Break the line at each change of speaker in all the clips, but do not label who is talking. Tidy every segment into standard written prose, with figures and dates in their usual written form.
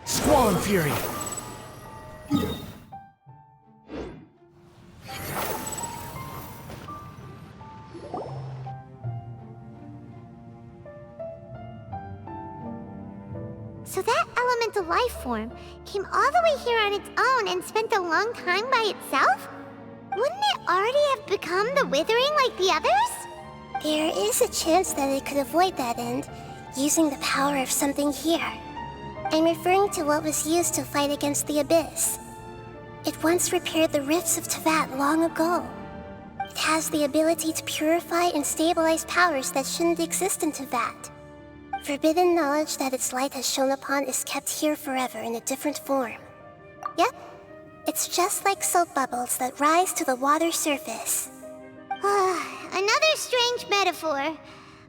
Squall and Fury!
So that elemental life form came all the way here on its own and spent a long time by itself? Wouldn't it already have become the Withering like the others?
There is a chance that it could avoid that end, using the power of something here. I'm referring to what was used to fight against the Abyss. It once repaired the rifts of 𝐓𝐤𝐤𝐿 long ago. It has the ability to purify and stabilize powers that shouldn't exist in 𝐓𝐤𝐤. Forbidden knowledge that its light has shone upon is kept here forever in a different form. Yep, it's just like soap bubbles that rise to the water surface.
Another strange metaphor,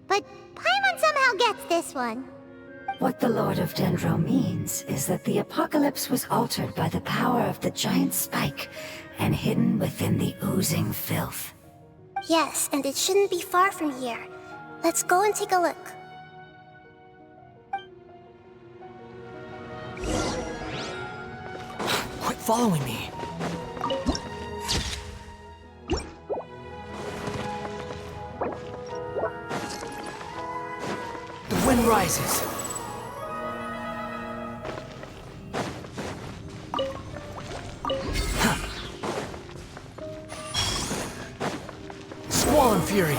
but Paimon somehow gets this one.
What the Lord of Dendro means is that the apocalypse was altered by the power of the giant spike and hidden within the oozing filth.
Yes, and it shouldn't be far from here. Let's go and take a look.
Quit following me. The wind rises. Squall and Fury.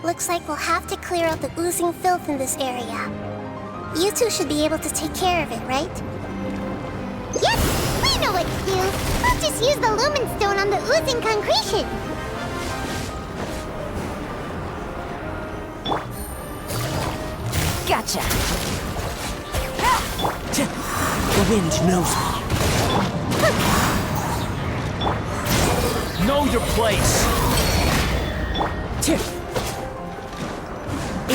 Looks like we'll have to clear out the oozing filth in this area. You two should be able to take care of it, right?
Yep, we know what to do. We'll just use the Lumen Stone on the oozing concretion.
Gotcha! The wind knows me. Know your place!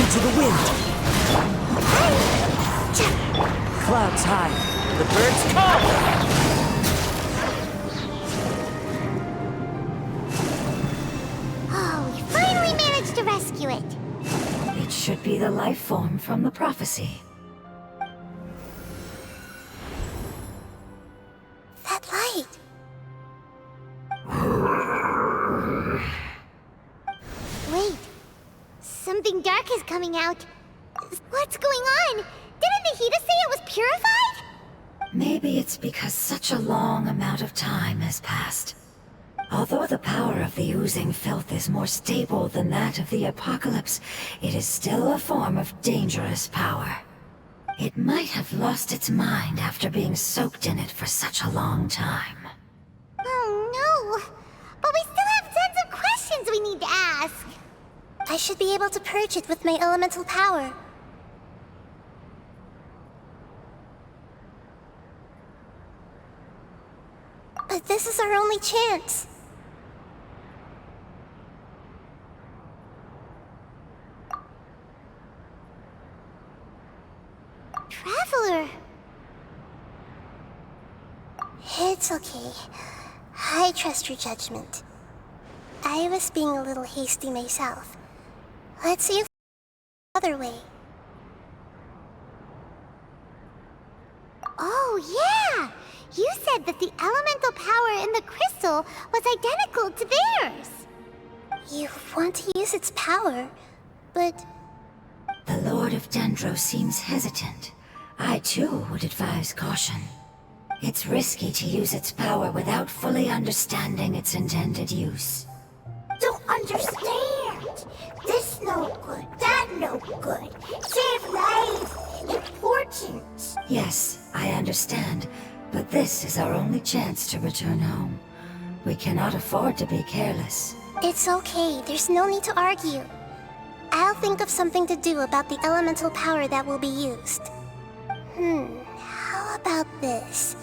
into the wind. Clouds high. The birds come!
Oh, we finally managed to rescue it.
It should be the life form from the prophecy.
That light.
Wait. Something dark is coming out. What's going on? Didn't Nahida say it was purified?
Maybe it's because such a long amount of time has passed. Although the power of the oozing filth is more stable than that of the apocalypse, it is still a form of dangerous power. It might have lost its mind after being soaked in it for such a long time.
Oh no! But we still have tons of questions we need to ask.
I should be able to purge it with my elemental power. But this is our only chance.
Traveler!
It's okay. I trust your judgment. I was being a little hasty myself. Let's see if other way.
Oh yeah! You said that the elemental power in the crystal was identical to theirs.
You want to use its power, but
The Lord of Dendro seems hesitant. I too would advise caution. It's risky to use its power without fully understanding its intended use.
don't understand. This no good, that no good. Save lives, important.
Yes, I understand, but this is our only chance to return home. We cannot afford to be careless.
It's okay, there's no need to argue. I'll think of something to do about the elemental power that will be used. How about this?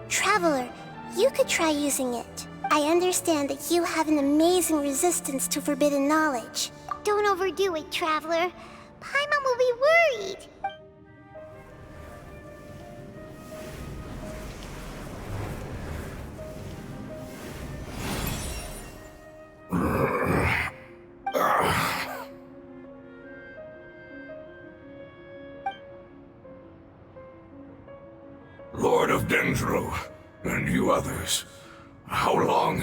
Traveler, you could try using it. I understand that you have an amazing resistance to forbidden knowledge.
Don't overdo it, Traveler. Paimon will be worried.
Lord of Dendro, and you others, how long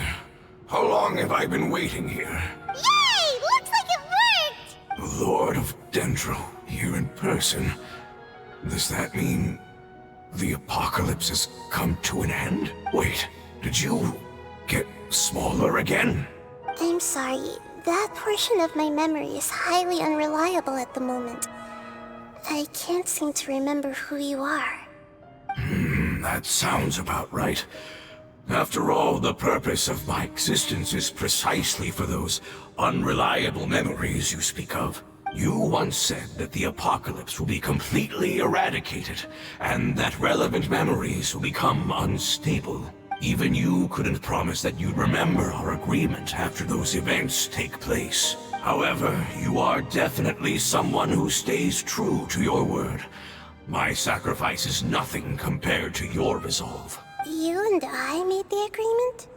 have I been waiting here?
Yay! Looks like it worked!
Lord of Dendro, here in person. Does that mean the apocalypse has come to an end? Wait, did you get smaller again?
I'm sorry, that portion of my memory is highly unreliable at the moment. I can't seem to remember who you are.
That sounds about right. After all, the purpose of my existence is precisely for those unreliable memories you speak of. You once said that the apocalypse will be completely eradicated, and that relevant memories will become unstable. Even you couldn't promise that you'd remember our agreement after those events take place. However, you are definitely someone who stays true to your word. My sacrifice is nothing compared to your resolve.
You and I made the agreement?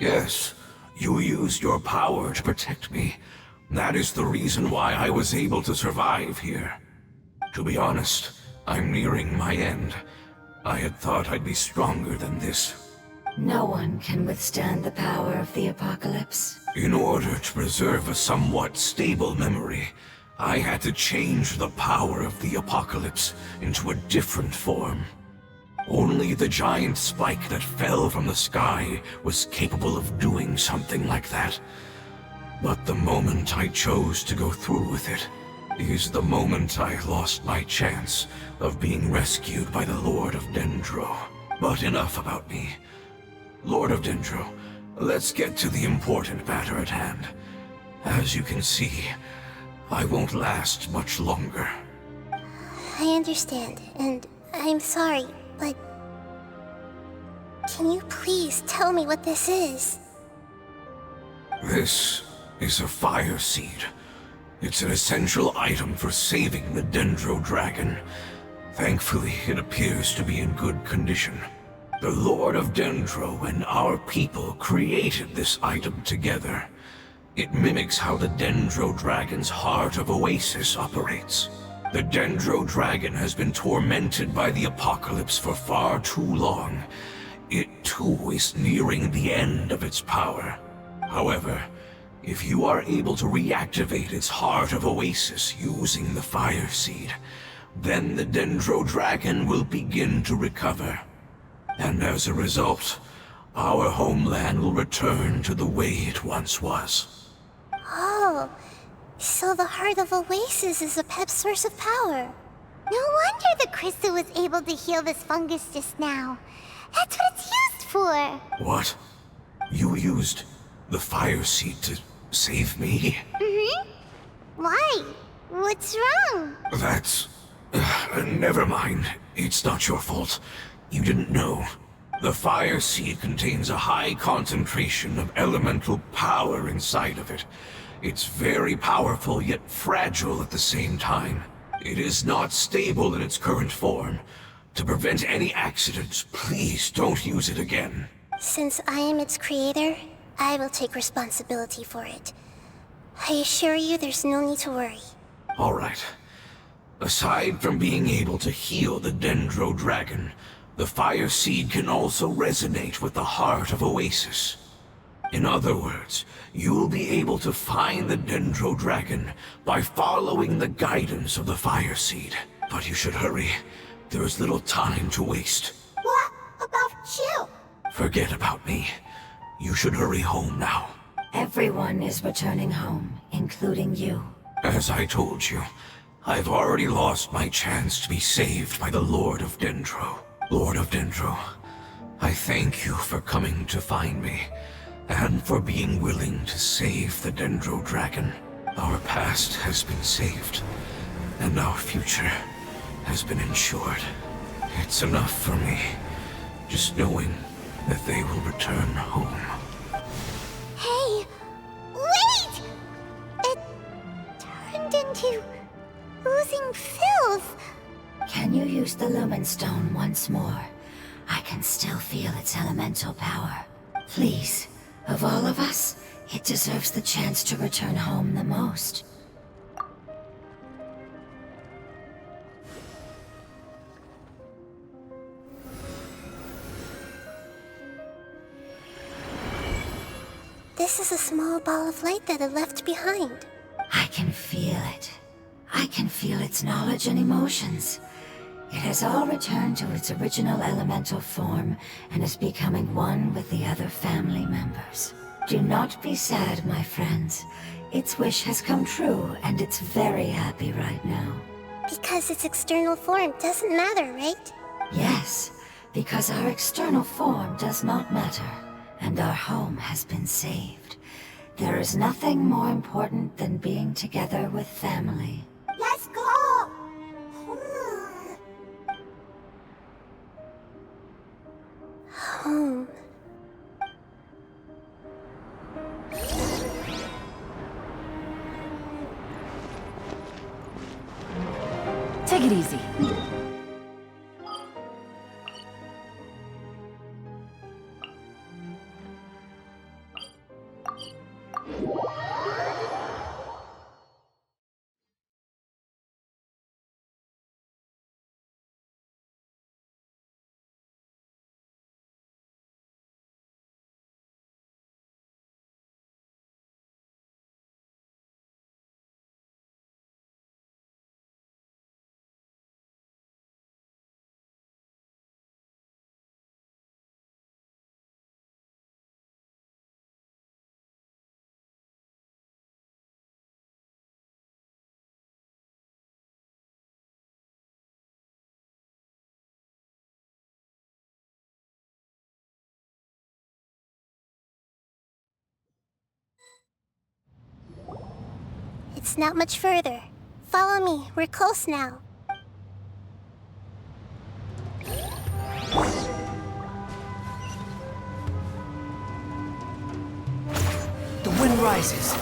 Yes, you used your power to protect me. That is the reason why I was able to survive here. To be honest, I'm nearing my end. I had thought I'd be stronger than this.
No one can withstand the power of the apocalypse.
In order to preserve a somewhat stable memory, I had to change the power of the apocalypse into a different form. Only the giant spike that fell from the sky was capable of doing something like that. But the moment I chose to go through with it is the moment I lost my chance of being rescued by the Lord of Dendro. But enough about me. Lord of Dendro, let's get to the important matter at hand. As you can see, I won't last much longer.
I understand, and I'm sorry, but can you please tell me what this is?
This is a fire seed. It's an essential item for saving the Dendro Dragon. Thankfully, it appears to be in good condition. The Lord of Dendro and our people created this item together. It mimics how the Dendro Dragon's Heart of Oasis operates. The Dendro Dragon has been tormented by the apocalypse for far too long. It too is nearing the end of its power. However, if you are able to reactivate its Heart of Oasis using the Fire Seed, then the Dendro Dragon will begin to recover. And as a result, our homeland will return to the way it once was.
Oh, so the Heart of Oasis is a pet source of power.
No wonder the crystal was able to heal this fungus just now. That's what it's used for.
What? You used the Fire Seed to save me?
Mm-hmm. Why? What's wrong?
That's... never mind. It's not your fault. You didn't know. The Fire Seed contains a high concentration of elemental power inside of it. It's very powerful, yet fragile at the same time. It is not stable in its current form. To prevent any accidents, please don't use it again.
Since I am its creator, I will take responsibility for it. I assure you there's no need to worry.
All right. Aside from being able to heal the Dendro Dragon, the Fire Seed can also resonate with the Heart of Oasis. In other words, you'll be able to find the Dendro Dragon by following the guidance of the Fire Seed. But you should hurry. There is little time to waste.
What about you?
Forget about me. You should hurry home now.
Everyone is returning home, including you.
As I told you, I've already lost my chance to be saved by the Lord of Dendro. Lord of Dendro, I thank you for coming to find me, and for being willing to save the Dendro Dragon. Our past has been saved, and our future has been ensured. It's enough for me, just knowing that they will return home.
Hey! Wait! It turned into oozing filth.
Can you use the Lumen Stone once more? I can still feel its elemental power. Please, of all of us, it deserves the chance to return home the most.
This is a small ball of light that it left behind.
I can feel it. I can feel its knowledge and emotions. It has all returned to its original elemental form and is becoming one with the other family members. Do not be sad, my friends. Its wish has come true, and it's very happy right now.
Because its external form doesn't matter, right?
Yes, because our external form does not matter, and our home has been saved. There is nothing more important than being together with family.
Let's go! Home.
Take it easy.
It's not much further. Follow me, we're close now.
The wind rises.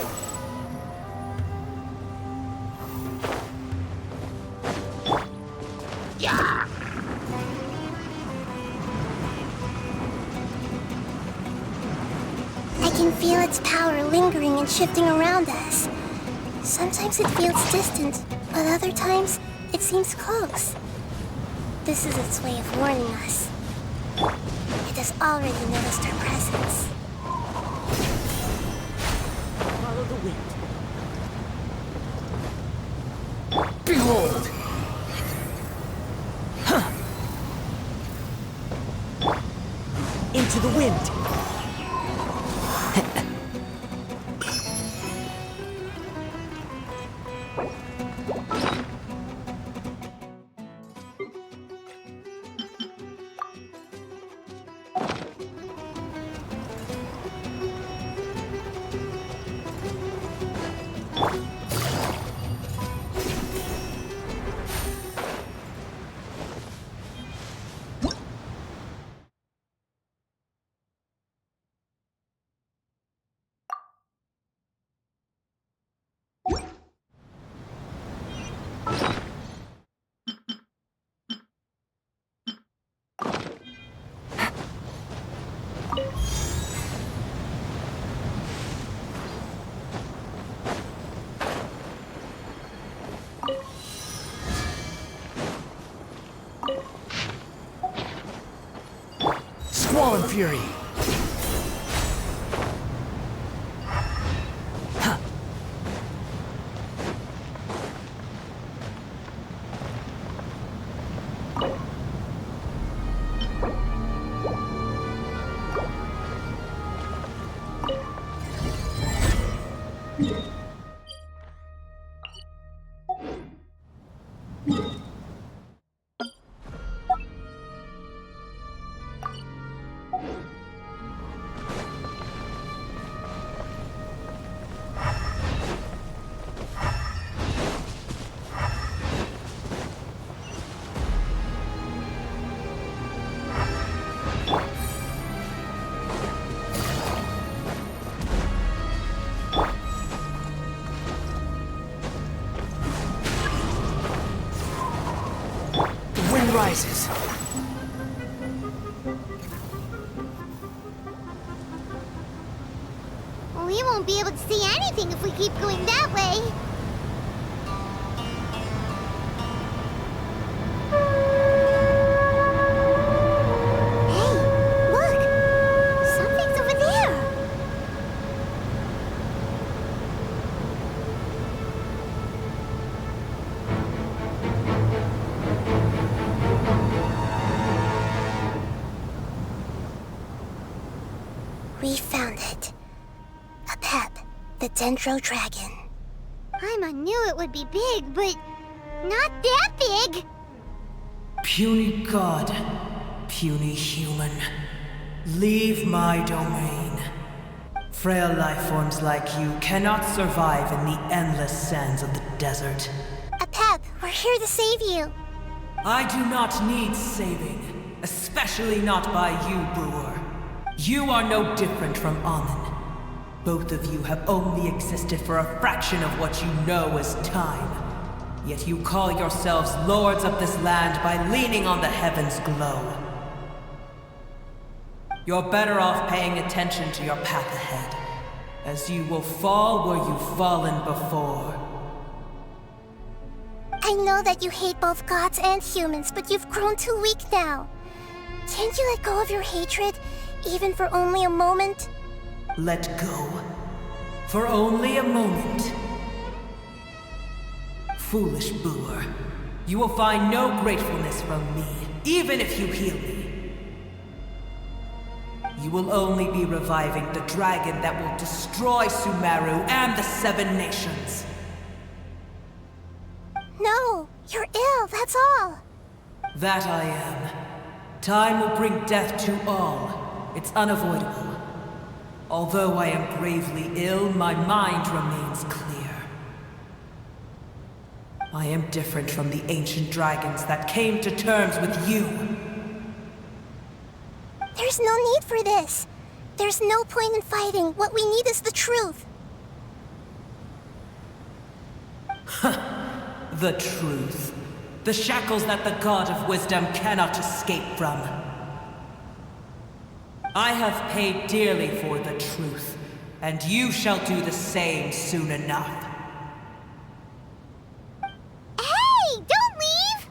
can feel its power lingering and shifting around us. Sometimes it feels distant, but other times it seems close. This is its way of warning us. It has already noticed our presence.
Follow the wind.
Behold!
Into the wind.
Squall and fury! Rises.
We won't be able to see anything if we keep going that way. Hey, look! Something's over there!
We found it. A pep, the Dendro Dragon.
I knew it would be big, but not that big!
Puny god, puny human, leave my domain. Frail life forms like you cannot survive in the endless sands of the desert.
A pep, we're here to save you.
I do not need saving, especially not by you, Brewer. You are no different from Amun. Both of you have only existed for a fraction of what you know as time. Yet you call yourselves lords of this land by leaning on the heavens' glow. You're better off paying attention to your path ahead, as you will fall where you've fallen before.
I know that you hate both gods and humans, but you've grown too weak now. Can't you let go of your hatred, even for only a moment?
Let go. For only a moment. Foolish Brewer. You will find no gratefulness from me, even if you heal me. You will only be reviving the dragon that will destroy Sumeru and the Seven Nations.
No, you're ill, that's all.
That I am. Time will bring death to all. It's unavoidable. Although I am gravely ill, my mind remains clear. I am different from the ancient dragons that came to terms with you.
There's no need for this. There's no point in fighting. What we need is the truth.
The truth. The shackles that the God of Wisdom cannot escape from. I have paid dearly for the truth, and you shall do the same soon enough.
Hey, don't leave!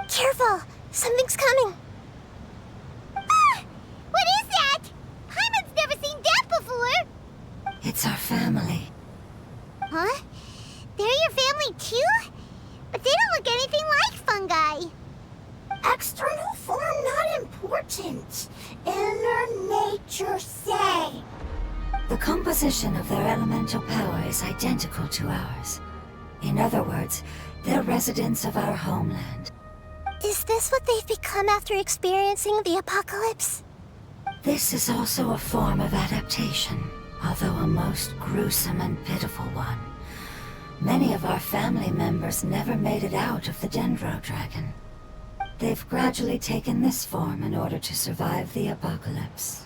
Careful! Something's coming!
Ah! What is that? Paimon's never seen that before!
It's our family.
Huh? They're your family too? But they don't look anything like fungi.
External form not important. Inner nature say.
The composition of their elemental power is identical to ours. In other words, they're residents of our homeland.
Is this what they've become after experiencing the apocalypse?
This is also a form of adaptation, although a most gruesome and pitiful one. Many of our family members never made it out of the Dendro Dragon. They've gradually taken this form in order to survive the apocalypse.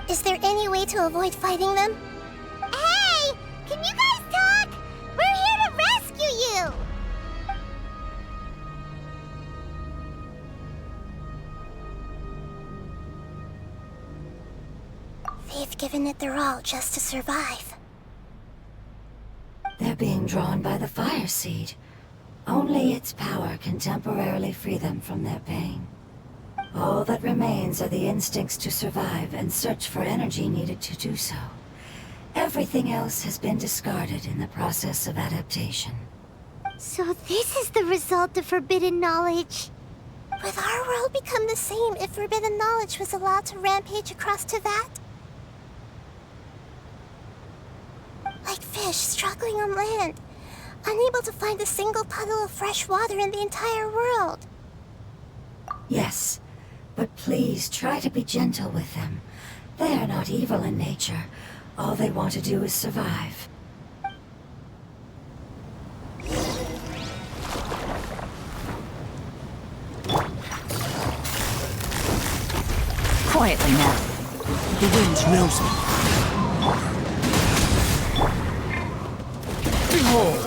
Is there any way to avoid fighting them?
Hey! Can you guys talk? We're here to rescue you!
They've given it their all just to survive.
They're being drawn by the fire seed. Only its power can temporarily free them from their pain. All that remains are the instincts to survive and search for energy needed to do so. Everything else has been discarded in the process of adaptation.
So this is the result of forbidden knowledge.
Would our world become the same if forbidden knowledge was allowed to rampage across 𝐓𝐤𝐤? Like fish struggling on land, unable to find a single puddle of fresh water in the entire world.
Yes, but please try to be gentle with them. They are not evil in nature. All they want to do is survive.
Quietly now. The wind knows me. Behold!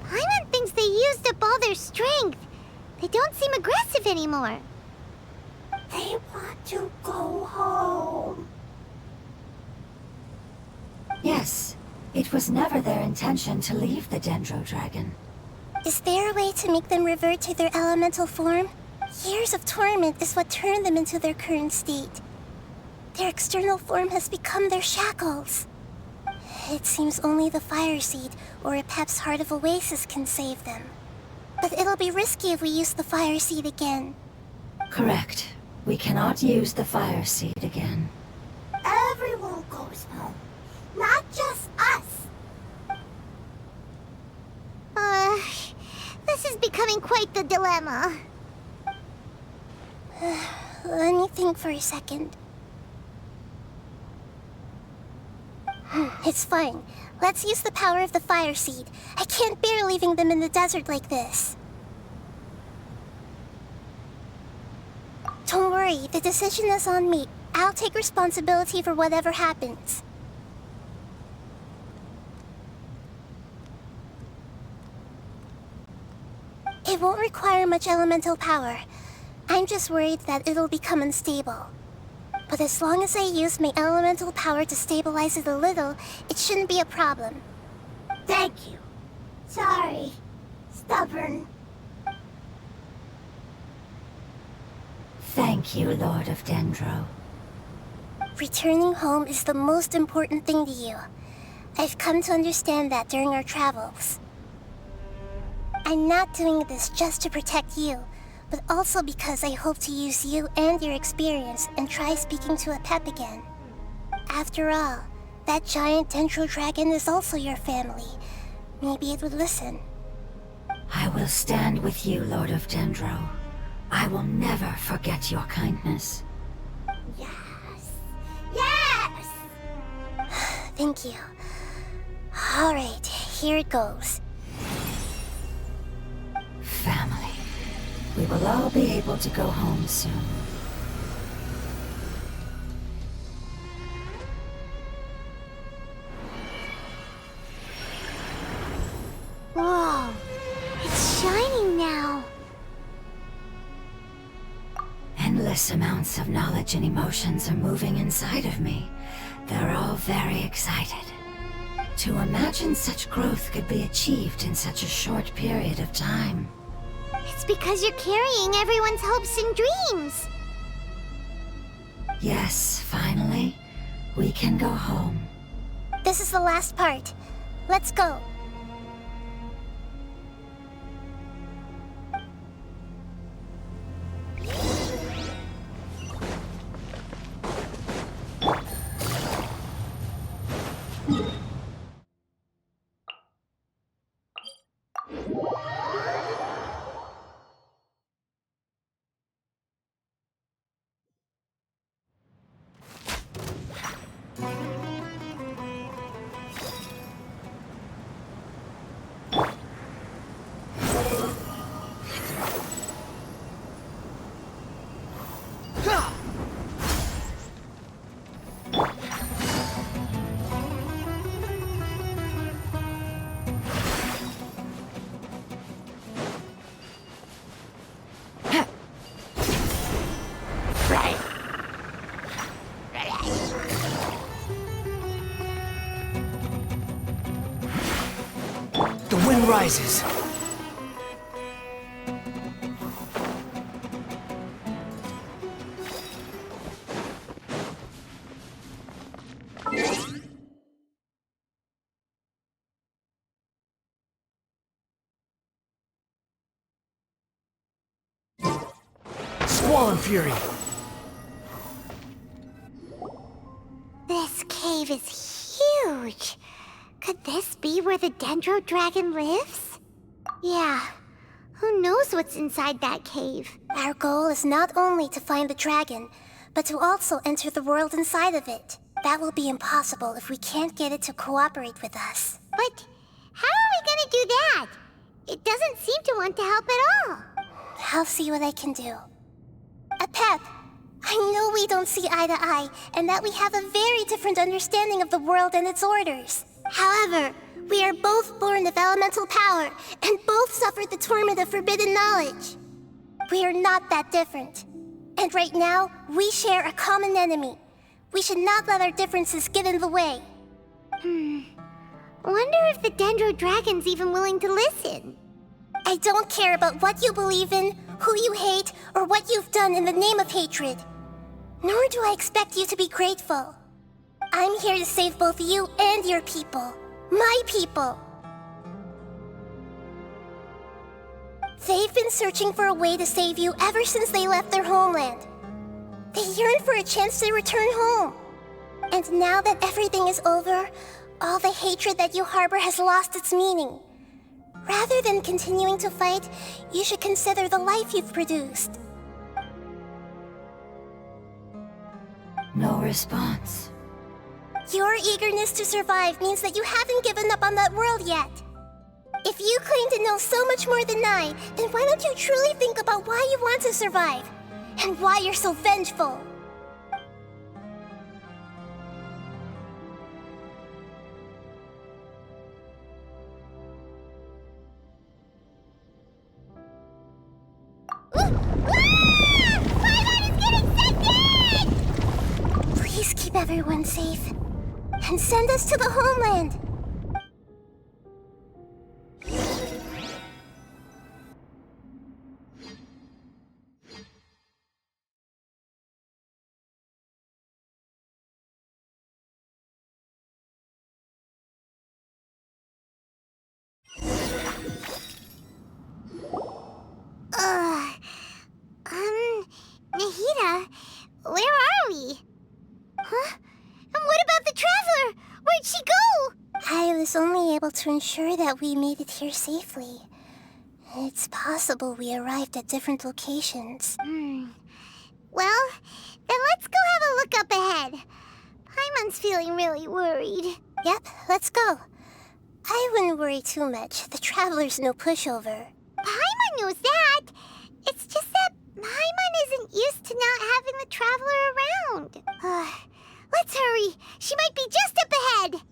Paimon thinks they used up all their strength. They don't seem aggressive anymore.
They want to go home.
Yes, it was never their intention to leave the Dendro Dragon.
Is there a way to make them revert to their elemental form? Years of torment is what turned them into their current state. Their external form has become their shackles. It seems only the fire seed or 𝐓𝐤𝐤's Heart of Oasis can save them. But it'll be risky if we use the fire seed again.
Correct. We cannot use the fire seed again.
Everyone goes home, not just us.
This is becoming quite the dilemma.
Let me think for a second. It's fine. Let's use the power of the fire seed. I can't bear leaving them in the desert like this. Don't worry, the decision is on me. I'll take responsibility for whatever happens. It won't require much elemental power. I'm just worried that it'll become unstable. But as long as I use my elemental power to stabilize it a little, it shouldn't be a problem. Thank you. Sorry. Stubborn.
Thank you, Lord of Dendro.
Returning home is the most important thing to you. I've come to understand that during our travels. I'm not doing this just to protect you, but also because I hope to use you and your experience and try speaking to 𝐓𝐤𝐤 again. After all, that giant Dendro Dragon is also your family. Maybe it would listen.
I will stand with you, Lord of Dendro. I will never forget your kindness.
Yes! Yes! Thank you. Alright, here it goes.
Family. We will all be able to go home soon.
Whoa.
Endless amounts of knowledge and emotions are moving inside of me. They're all very excited. To imagine such growth could be achieved in such a short period of time.
It's because you're carrying everyone's hopes and dreams.
Yes, finally, we can go home.
This is the last part. Let's go.
The wind rises. Squall and fury.
This cave is huge. Could this be where the Dendro Dragon lives? Yeah. Who knows what's inside that cave?
Our goal is not only to find the dragon, but to also enter the world inside of it. That will be impossible if we can't get it to cooperate with us.
But how are we gonna do that? It doesn't seem to want to help at all.
I'll see what I can do. Pep, I know we don't see eye to eye, and that we have a very different understanding of the world and its orders. However, we are both born of elemental power, and both suffered the torment of forbidden knowledge. We are not that different. And right now, we share a common enemy. We should not let our differences get in the way.
Wonder if the Dendro Dragon's even willing to listen.
I don't care about what you believe in, who you hate, or what you've done in the name of hatred. Nor do I expect you to be grateful. I'm here to save both you and your people. My people. They've been searching for a way to save you ever since they left their homeland. They yearn for a chance to return home. And now that everything is over, all the hatred that you harbor has lost its meaning. Rather than continuing to fight, you should consider the life you've produced.
No response.
Your eagerness to survive means that you haven't given up on that world yet. If you claim to know so much more than I, then why don't you truly think about why you want to survive? And why you're so vengeful? Please keep everyone safe. And send us to the homeland.
Nahida, where are we? Huh? And what about the Traveler? Where'd she go?
I was only able to ensure that we made it here safely. It's possible we arrived at different locations.
Well, then let's go have a look up ahead. Paimon's feeling really worried.
Yep, let's go. I wouldn't worry too much. The Traveler's no pushover.
Paimon knows that. It's just that Paimon isn't used to not having the Traveler around. Let's hurry. She might be just up ahead.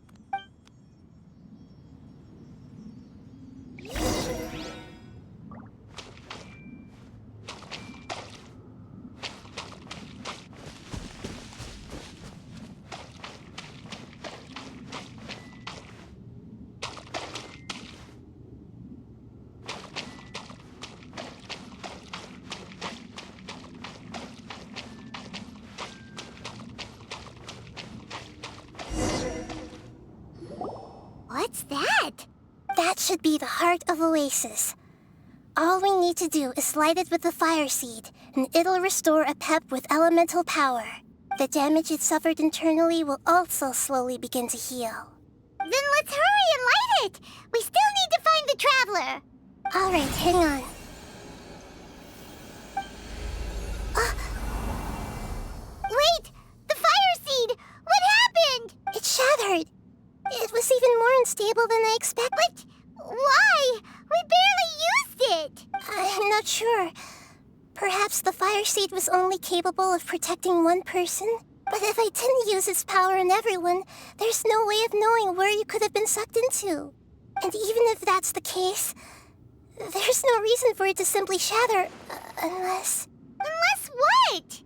That should be the heart of Oasis. All we need to do is light it with the fire seed, and it'll restore a pep with elemental power. The damage it suffered internally will also slowly begin to heal.
Then let's hurry and light it! We still need to find the Traveler!
Alright, hang on.
Wait! The fire seed! What happened?
It shattered! It was even more unstable than I expected.
Why? We barely used it!
I'm not sure. Perhaps the fire seed was only capable of protecting one person? But if I didn't use its power on everyone, there's no way of knowing where you could have been sucked into. And even if that's the case, there's no reason for it to simply shatter, unless...
Unless what?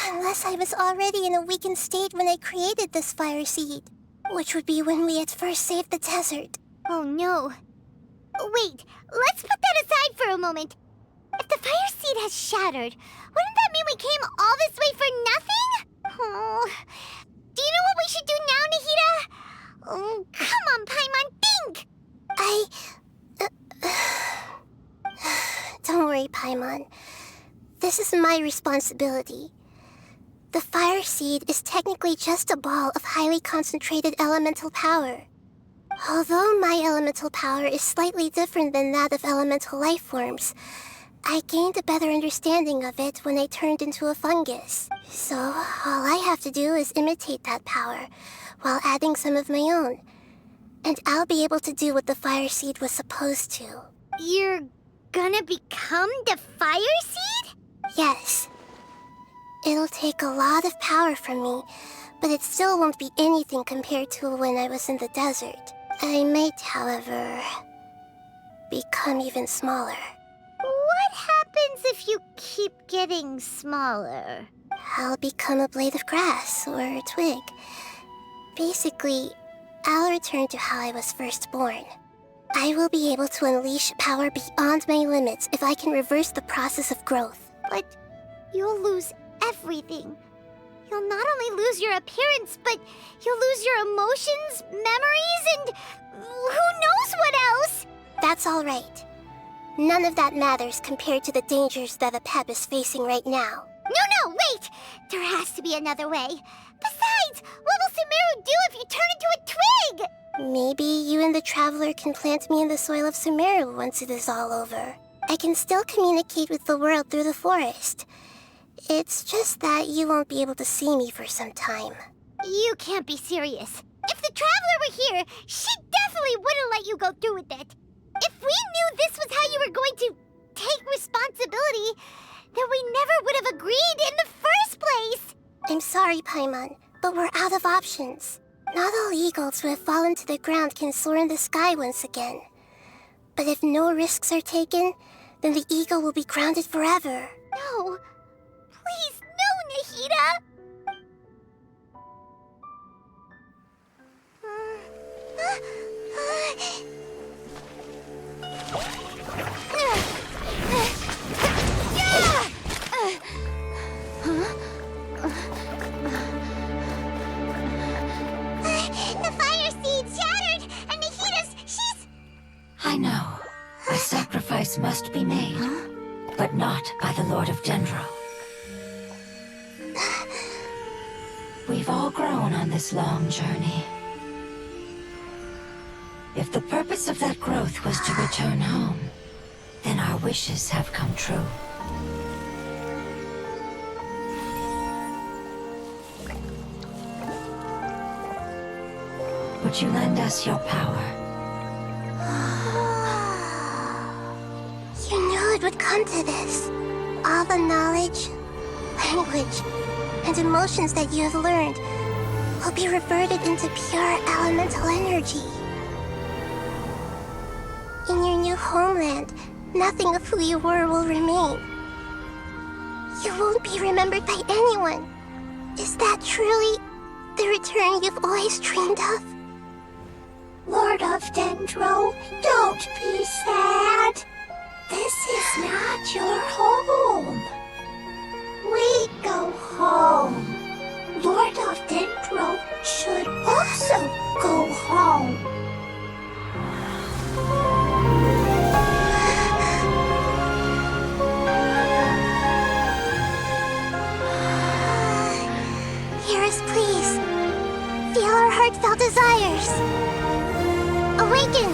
Unless I was already in a weakened state when I created this fire seed. Which would be when we at first saved the desert.
Oh no. Wait, let's put that aside for a moment. If the fire seed has shattered, wouldn't that mean we came all this way for nothing? Oh. Do you know what we should do now, Nahida? Oh, come on, Paimon, think!
Don't worry, Paimon. This is my responsibility. The fire seed is technically just a ball of highly concentrated elemental power. Although my elemental power is slightly different than that of elemental life forms, I gained a better understanding of it when I turned into a fungus. So, all I have to do is imitate that power, while adding some of my own. And I'll be able to do what the fire seed was supposed to.
You're gonna become the fire seed?
Yes. It'll take a lot of power from me, but it still won't be anything compared to when I was in the desert. I might, however, become even smaller.
What happens if you keep getting smaller?
I'll become a blade of grass or a twig. Basically, I'll return to how I was first born. I will be able to unleash power beyond my limits if I can reverse the process of growth.
But you'll lose everything. You'll not only lose your appearance, but you'll lose your emotions, memories, and who knows what else?
That's all right. None of that matters compared to the dangers that the Pep is facing right now.
No, wait! There has to be another way. Besides, what will Sumeru do if you turn into a twig?
Maybe you and the Traveler can plant me in the soil of Sumeru once it is all over. I can still communicate with the world through the forest. It's just that you won't be able to see me for some time.
You can't be serious. If the Traveler were here, she definitely wouldn't let you go through with it. If we knew this was how you were going to take responsibility, then we never would have agreed in the first place.
I'm sorry, Paimon, but we're out of options. Not all eagles who have fallen to the ground can soar in the sky once again. But if no risks are taken, then the eagle will be grounded forever.
No. Please, no, Nahida! The fire seed shattered, and she's...
I know. A sacrifice must be made, but not by the Lord of Dendro. We've all grown on this long journey. If the purpose of that growth was to return home, then our wishes have come true. Would you lend us your power?
You knew it would come to this. All the knowledge, language, and emotions that you have learned will be reverted into pure elemental energy. In your new homeland, nothing of who you were will remain. You won't be remembered by anyone. Is that truly the return you've always dreamed of?
Lord of Dendro, don't be sad. This is not your home. We go home. Lord of Dendro should also go home.
fires! Awaken!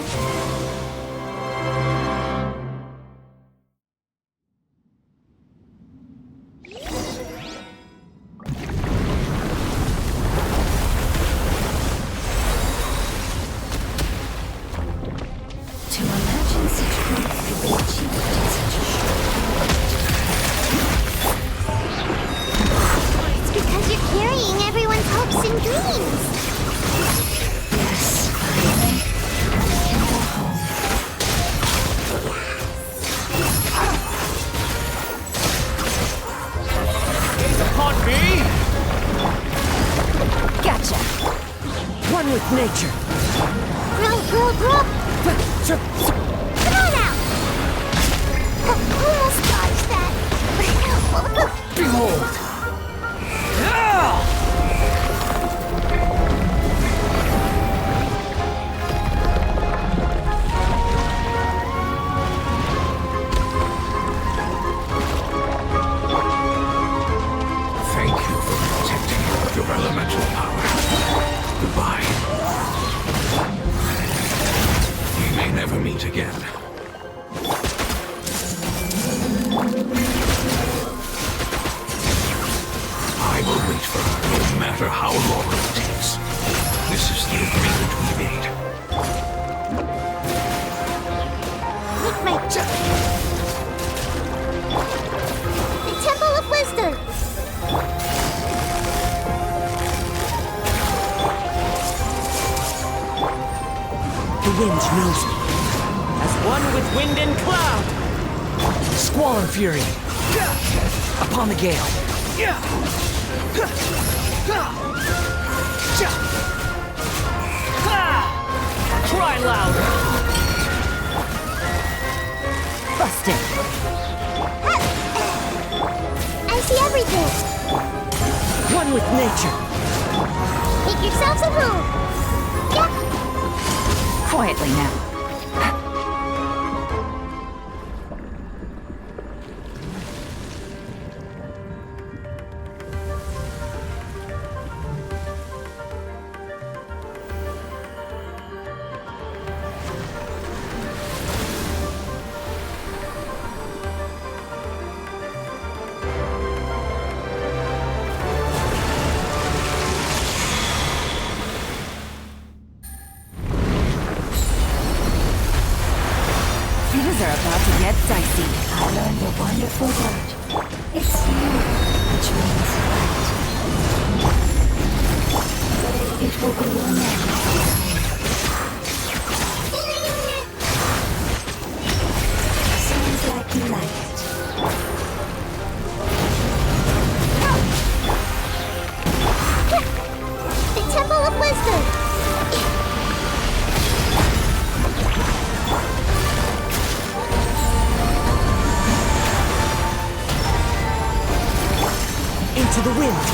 To imagine such growth could be achieved in such a short
It's because you're carrying everyone's hopes and dreams.
Yes, finally. I can go home.
Gaze upon me! Gotcha! One with nature.
Grow! Come on out! Almost dodged that.
Behold! Yeah!
Thank you for protecting your elemental power. Goodbye. We may never meet again. I will wait for her no matter how long it takes. This is the agreement we made.
The Temple of Wisdom!
The wind knows me. As one with wind and cloud. Squall and fury. Upon the gale. Cry louder. Busted.
I see everything.
One with nature.
Make yourselves at home. Yeah.
Quietly now. Things are about to get dicey.
I learned a wonderful word. It's you, which means light. It will be your name. Sounds like you like it.
The Temple of Wisdom!
Into the wind.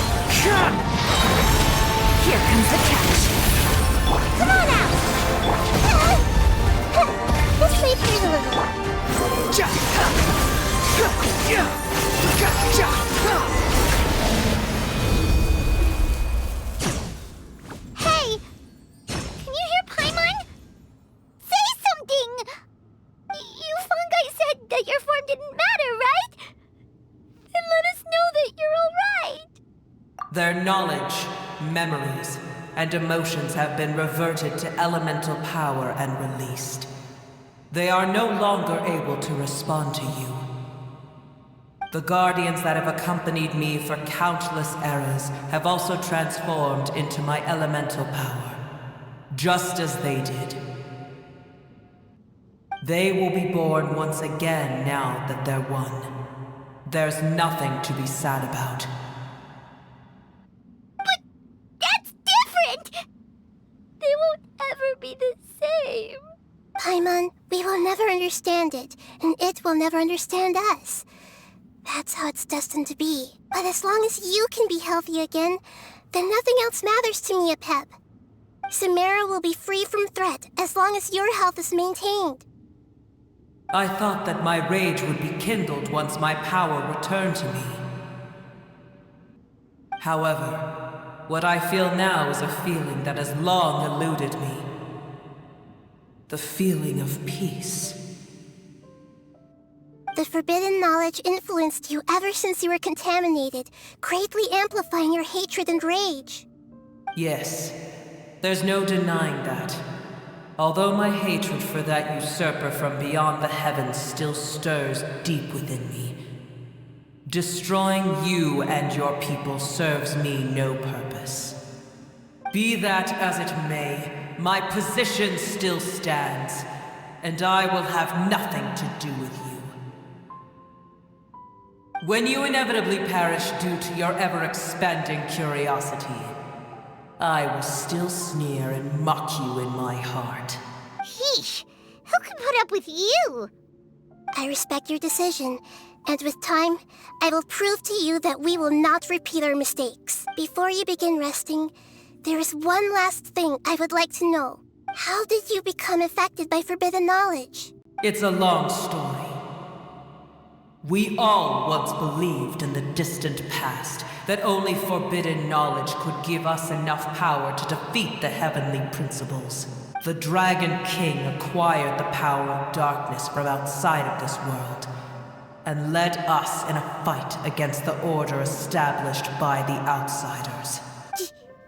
Here comes the catch.
Come on out! Let's wait for you a little. Hey! Can you hear Paimon? Say something! You fungi said that your form didn't matter, right? Then let us know that you're alright!
Their knowledge, memories, and emotions have been reverted to elemental power and released. They are no longer able to respond to you. The guardians that have accompanied me for countless eras have also transformed into my elemental power, just as they did. They will be born once again now that they're one. There's nothing to be sad about.
But that's different! They won't ever be the same. Paimon, we will never understand it, and it will never understand us. That's how it's destined to be. But as long as you can be healthy again, then nothing else matters to me, Apep. Samara will be free from threat as long as your health is maintained.
I thought that my rage would be kindled once my power returned to me. However, What I feel now is a feeling that has long eluded me. The feeling of peace.
The forbidden knowledge influenced you ever since you were contaminated, greatly amplifying your hatred and rage.
Yes, there's no denying that. Although my hatred for that usurper from beyond the heavens still stirs deep within me, destroying you and your people serves me no purpose. Be that as it may, my position still stands, and I will have nothing to do with you. When you inevitably perish due to your ever-expanding curiosity, I will still sneer and mock you in my heart.
Heesh! Who can put up with you?
I respect your decision, and with time, I will prove to you that we will not repeat our mistakes. Before you begin resting, there is one last thing I would like to know. How did you become affected by forbidden knowledge?
It's a long story. We all once believed in the distant past that only forbidden knowledge could give us enough power to defeat the heavenly principles. The Dragon King acquired the power of darkness from outside of this world, and led us in a fight against the order established by the outsiders.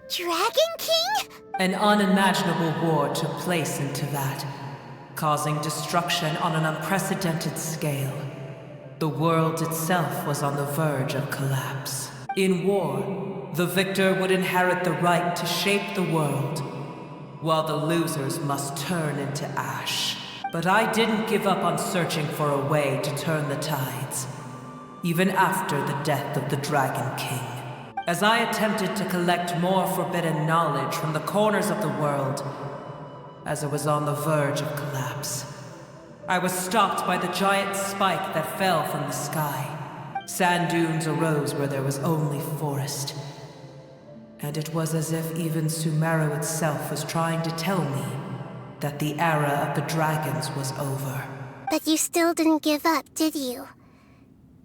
Dragon King?
An unimaginable war took place in Teyvat, causing destruction on an unprecedented scale. The world itself was on the verge of collapse. In war, the victor would inherit the right to shape the world, while the losers must turn into ash. But I didn't give up on searching for a way to turn the tides, even after the death of the Dragon King. As I attempted to collect more forbidden knowledge from the corners of the world, as it was on the verge of collapse, I was stopped by the giant spike that fell from the sky. Sand dunes arose where there was only forest. And it was as if even Sumeru itself was trying to tell me that the era of the dragons was over.
But you still didn't give up, did you?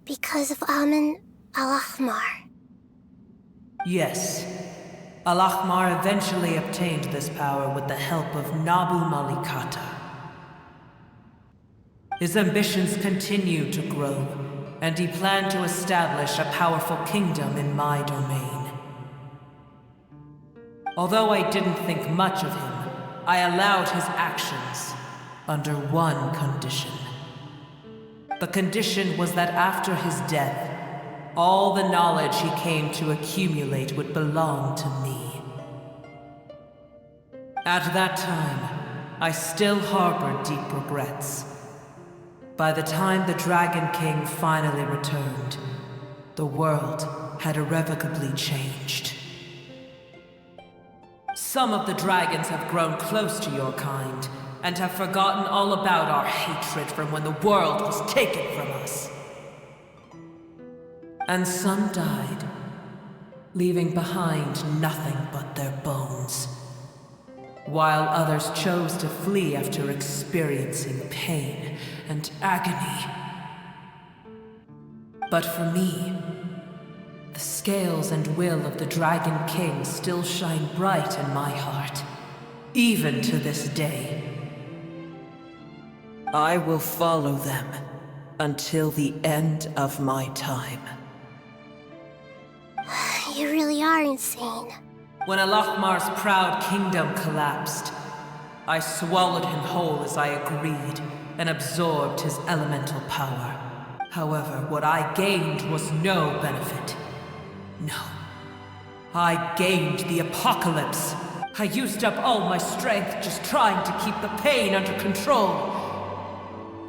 Because of Amen al-Ahmar.
Yes. Al-Ahmar eventually obtained this power with the help of Nabu Malikata. His ambitions continued to grow, and he planned to establish a powerful kingdom in my domain. Although I didn't think much of him, I allowed his actions under one condition. The condition was that after his death, all the knowledge he came to accumulate would belong to me. At that time, I still harbored deep regrets. By the time the Dragon King finally returned, the world had irrevocably changed. Some of the dragons have grown close to your kind, and have forgotten all about our hatred from when the world was taken from us. And some died, leaving behind nothing but their bones, while others chose to flee after experiencing pain and agony. But for me, the scales and will of the Dragon King still shine bright in my heart, even to this day. I will follow them until the end of my time.
You really are insane.
When Al-Ahmar's proud kingdom collapsed, I swallowed him whole as I agreed, and absorbed his elemental power. However, what I gained was no benefit. No. I gained the apocalypse. I used up all my strength just trying to keep the pain under control.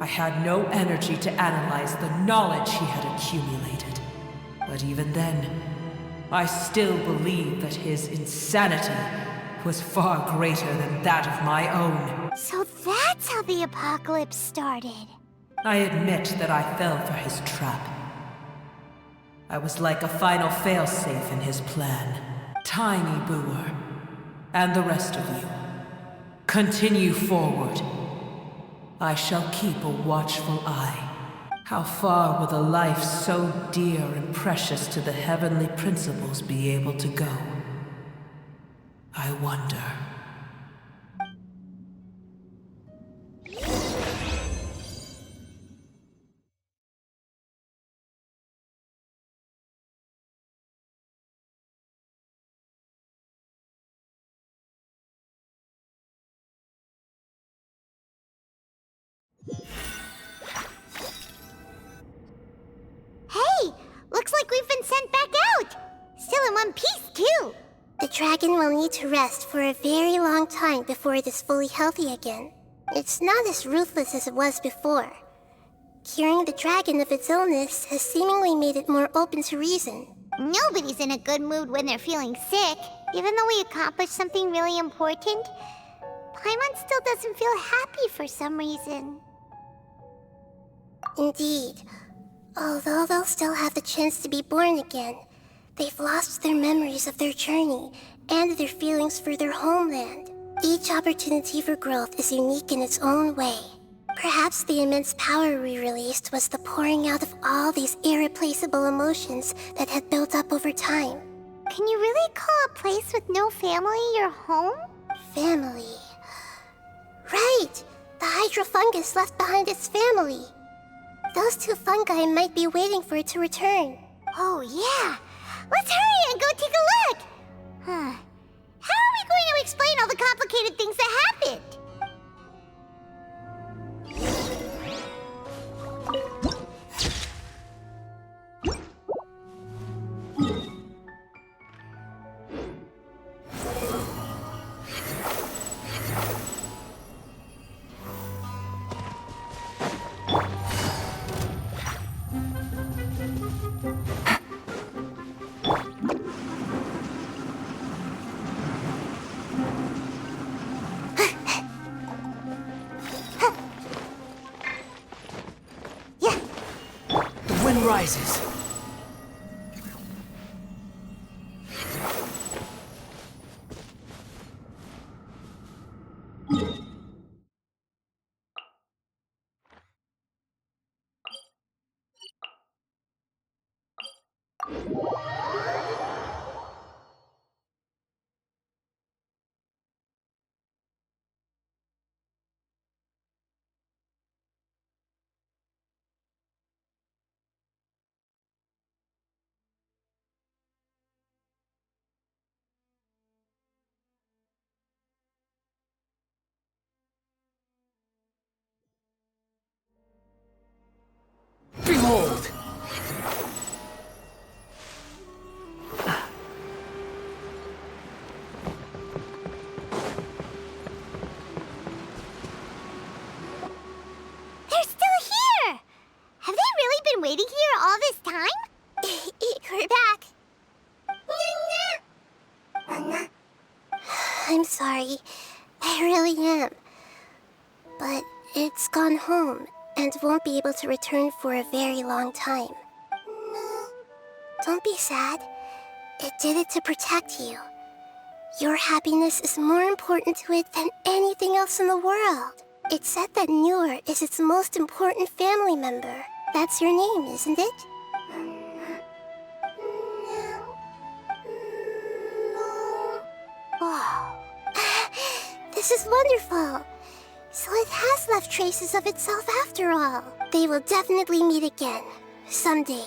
I had no energy to analyze the knowledge he had accumulated. But even then, I still believed that his insanity was far greater than that of my own.
So that's how the apocalypse started.
I admit that I fell for his trap. I was like a final failsafe in his plan. Tiny Booer, and the rest of you, continue forward. I shall keep a watchful eye. How far will a life so dear and precious to the heavenly principles be able to go? I wonder.
Hey! Looks like we've been sent back out! Still in one piece, too!
The dragon will need to rest for a very long time before it is fully healthy again. It's not as ruthless as it was before. Curing the dragon of its illness has seemingly made it more open to reason.
Nobody's in a good mood when they're feeling sick. Even though we accomplished something really important, Paimon still doesn't feel happy for some reason.
Indeed. Although they'll still have the chance to be born again, they've lost their memories of their journey and their feelings for their homeland. Each opportunity for growth is unique in its own way. Perhaps the immense power we released was the pouring out of all these irreplaceable emotions that had built up over time.
Can you really call a place with no family your home?
Family. Right! The hydro fungus left behind its family. Those two fungi might be waiting for it to return.
Oh, yeah! Let's hurry and go take a look! Huh. How are we going to explain all the complicated things that happened?
The wind rises. Behold!
They're still here! Have they really been waiting here all this time?
We're back. I'm sorry. I really am. But it's gone home and won't be able to return for a very long time. Don't be sad. It did it to protect you. Your happiness is more important to it than anything else in the world. It's said that 𝐓𝐢𝐤 is its most important family member. That's your name, isn't it? Oh. This is wonderful. So it has left traces of itself after all. They will definitely meet again, someday.